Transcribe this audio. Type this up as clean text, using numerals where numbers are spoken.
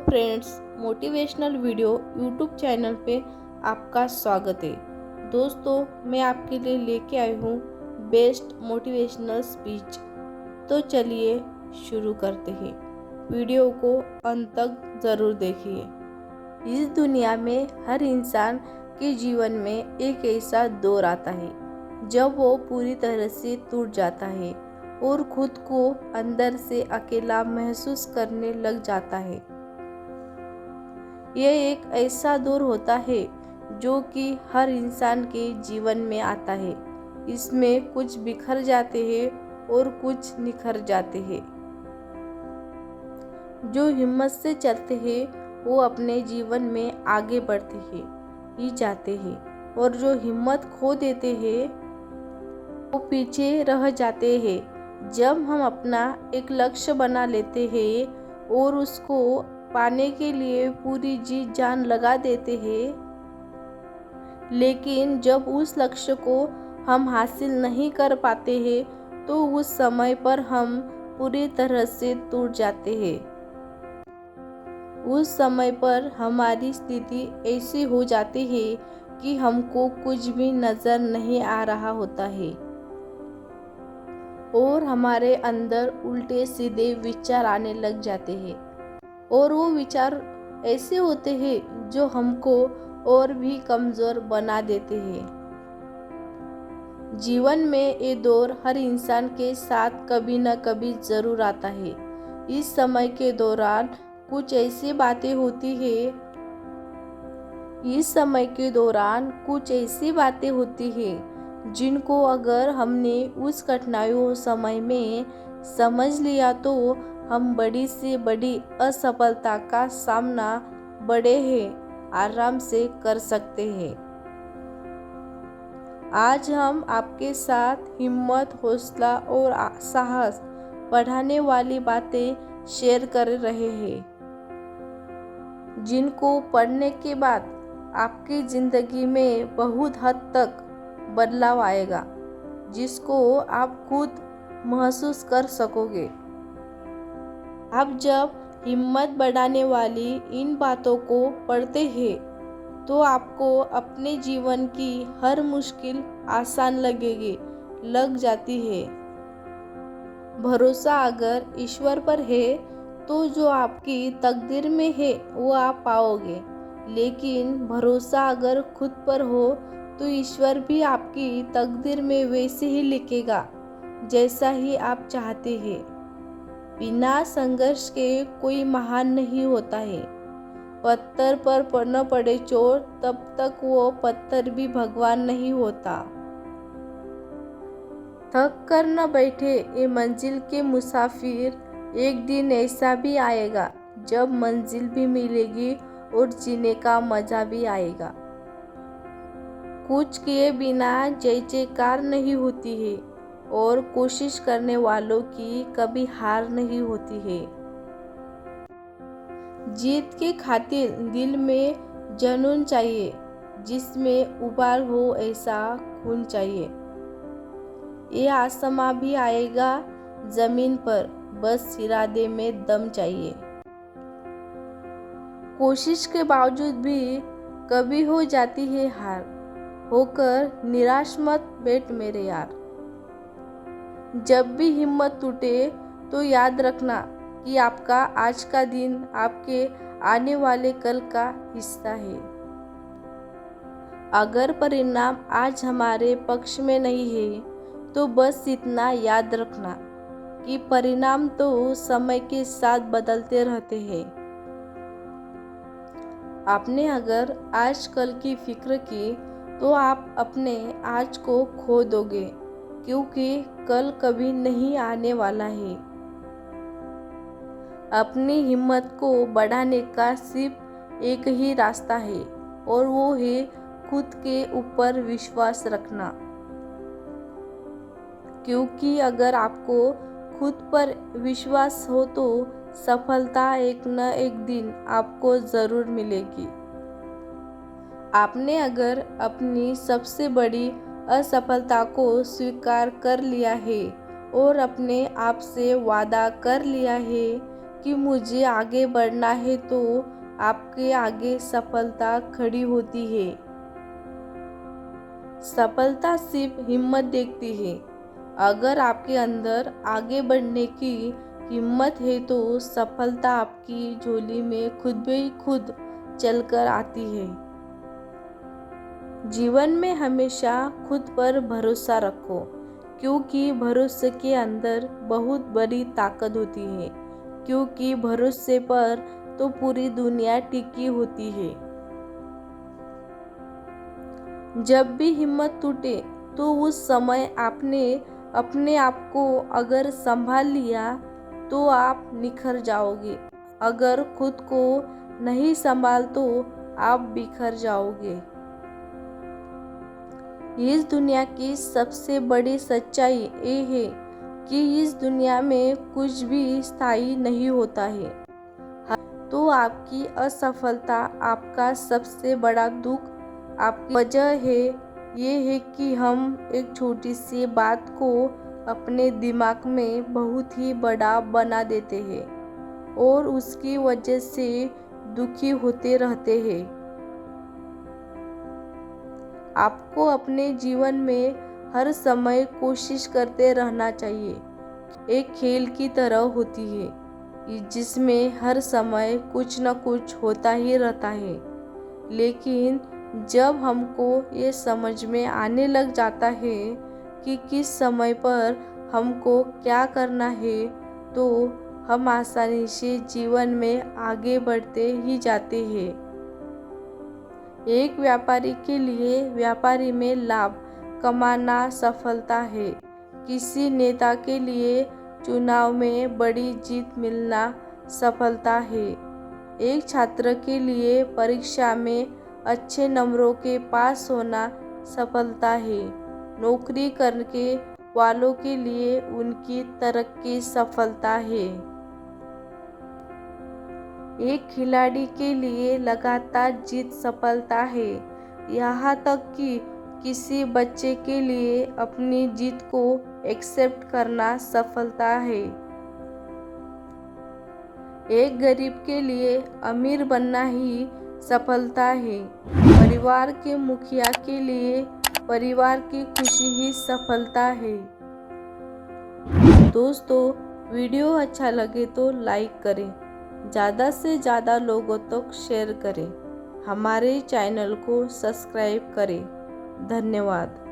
Friends, motivational video YouTube channel पे आपका स्वागत है। दोस्तों, मैं आपके लिए लेके आई हूँ बेस्ट मोटिवेशनल स्पीच। तो चलिए शुरू करते हैं। वीडियो को अंत तक ज़रूर देखिए। इस दुनिया में हर इंसान के जीवन में एक ऐसा दौर आता है जब वो पूरी तरह से टूट जाता है और खुद को अंदर से अकेला महसूस करने लग जाता है। यह एक ऐसा दौर होता है जो कि हर इंसान के जीवन में आता है। इसमें कुछ बिखर जाते हैं और कुछ निखर जाते हैं। जो हिम्मत से चलते हैं वो अपने जीवन में आगे बढ़ते हैं ही जाते हैं, और जो हिम्मत खो देते हैं वो पीछे रह जाते हैं। जब हम अपना एक लक्ष्य बना लेते हैं और उसको पाने के लिए पूरी जी जान लगा देते हैं, लेकिन जब उस लक्ष्य को हम हासिल नहीं कर पाते हैं तो उस समय पर हम पूरी तरह से टूट जाते हैं। उस समय पर हमारी स्थिति ऐसी हो जाती है कि हमको कुछ भी नज़र नहीं आ रहा होता है और हमारे अंदर उल्टे सीधे विचार आने लग जाते हैं, और वो विचार ऐसे होते हैं जो हमको और भी कमज़ोर बना देते हैं। जीवन में ये दौर हर इंसान के साथ कभी न कभी ज़रूर आता है। इस समय के दौरान कुछ ऐसी बातें होती हैं जिनको अगर हमने उस कठिनाइयों समय में समझ लिया तो हम बड़ी से बड़ी असफलता का सामना बड़े ही आराम से कर सकते हैं। आज हम आपके साथ हिम्मत, हौसला और साहस बढ़ाने वाली बातें शेयर कर रहे हैं, जिनको पढ़ने के बाद आपकी ज़िंदगी में बहुत हद तक बदलाव आएगा, जिसको आप खुद महसूस कर सकोगे। आप जब हिम्मत बढ़ाने वाली इन बातों को पढ़ते हैं तो आपको अपने जीवन की हर मुश्किल आसान लग जाती है। भरोसा अगर ईश्वर पर है तो जो आपकी तकदीर में है वो आप पाओगे, लेकिन भरोसा अगर खुद पर हो तो ईश्वर भी आपकी तकदीर में वैसे ही लिखेगा जैसा ही आप चाहते हैं। बिना संघर्ष के कोई महान नहीं होता है। पत्थर पर न पड़े चोट तब तक वो पत्थर भी भगवान नहीं होता। थक कर न बैठे ये मंजिल के मुसाफिर, एक दिन ऐसा भी आएगा जब मंजिल भी मिलेगी और जीने का मजा भी आएगा। कुछ किए बिना जय जयकार नहीं होती है और कोशिश करने वालों की कभी हार नहीं होती है। जीत के खातिर दिल में जुनून चाहिए, जिसमें उबाल हो ऐसा खून चाहिए। ये आसमां भी आएगा जमीन पर, बस इरादे में दम चाहिए। कोशिश के बावजूद भी कभी हो जाती है हार, होकर निराश मत बैठ मेरे यार। जब भी हिम्मत टूटे तो याद रखना कि आपका आज का दिन आपके आने वाले कल का हिस्सा है। अगर परिणाम आज हमारे पक्ष में नहीं है तो बस इतना याद रखना कि परिणाम तो समय के साथ बदलते रहते हैं। आपने अगर आज कल की फिक्र की तो आप अपने आज को खो दोगे, क्योंकि कल कभी नहीं आने वाला है। अपनी हिम्मत को बढ़ाने का सिर्फ एक ही रास्ता है, और वो है खुद के ऊपर विश्वास रखना। क्योंकि अगर आपको खुद पर विश्वास हो तो सफलता एक न एक दिन आपको ज़रूर मिलेगी। आपने अगर अपनी सबसे बड़ी असफलता को स्वीकार कर लिया है और अपने आप से वादा कर लिया है कि मुझे आगे बढ़ना है तो आपके आगे सफलता खड़ी होती है। सफलता सिर्फ हिम्मत देखती है। अगर आपके अंदर आगे बढ़ने की हिम्मत है तो सफलता आपकी झोली में खुद भी खुद चलकर आती है। जीवन में हमेशा खुद पर भरोसा रखो, क्योंकि भरोसे के अंदर बहुत बड़ी ताकत होती है। क्योंकि भरोसे पर तो पूरी दुनिया टिकी होती है। जब भी हिम्मत टूटे तो उस समय आपने अपने आप को अगर संभाल लिया तो आप निखर जाओगे। अगर खुद को नहीं संभाल तो आप बिखर जाओगे। इस दुनिया की सबसे बड़ी सच्चाई ये है कि इस दुनिया में कुछ भी स्थायी नहीं होता है। तो आपकी असफलता आपका सबसे बड़ा दुख आपकी वजह है। ये है कि हम एक छोटी सी बात को अपने दिमाग में बहुत ही बड़ा बना देते हैं और उसकी वजह से दुखी होते रहते हैं। आपको अपने जीवन में हर समय कोशिश करते रहना चाहिए। एक खेल की तरह होती है जिसमें हर समय कुछ न कुछ होता ही रहता है। लेकिन जब हमको ये समझ में आने लग जाता है कि किस समय पर हमको क्या करना है तो हम आसानी से जीवन में आगे बढ़ते ही जाते हैं। एक व्यापारी के लिए व्यापारी में लाभ कमाना सफलता है। किसी नेता के लिए चुनाव में बड़ी जीत मिलना सफलता है। एक छात्र के लिए परीक्षा में अच्छे नंबरों के पास होना सफलता है। नौकरी करने वालों के लिए उनकी तरक्की सफलता है। एक खिलाड़ी के लिए लगातार जीत सफलता है। यहाँ तक कि किसी बच्चे के लिए अपनी जीत को एक्सेप्ट करना सफलता है। एक गरीब के लिए अमीर बनना ही सफलता है। परिवार के मुखिया के लिए परिवार की खुशी ही सफलता है। दोस्तों, वीडियो अच्छा लगे तो लाइक करें, ज़्यादा से ज़्यादा लोगों तक शेयर करें, हमारे चैनल को सब्सक्राइब करें। धन्यवाद।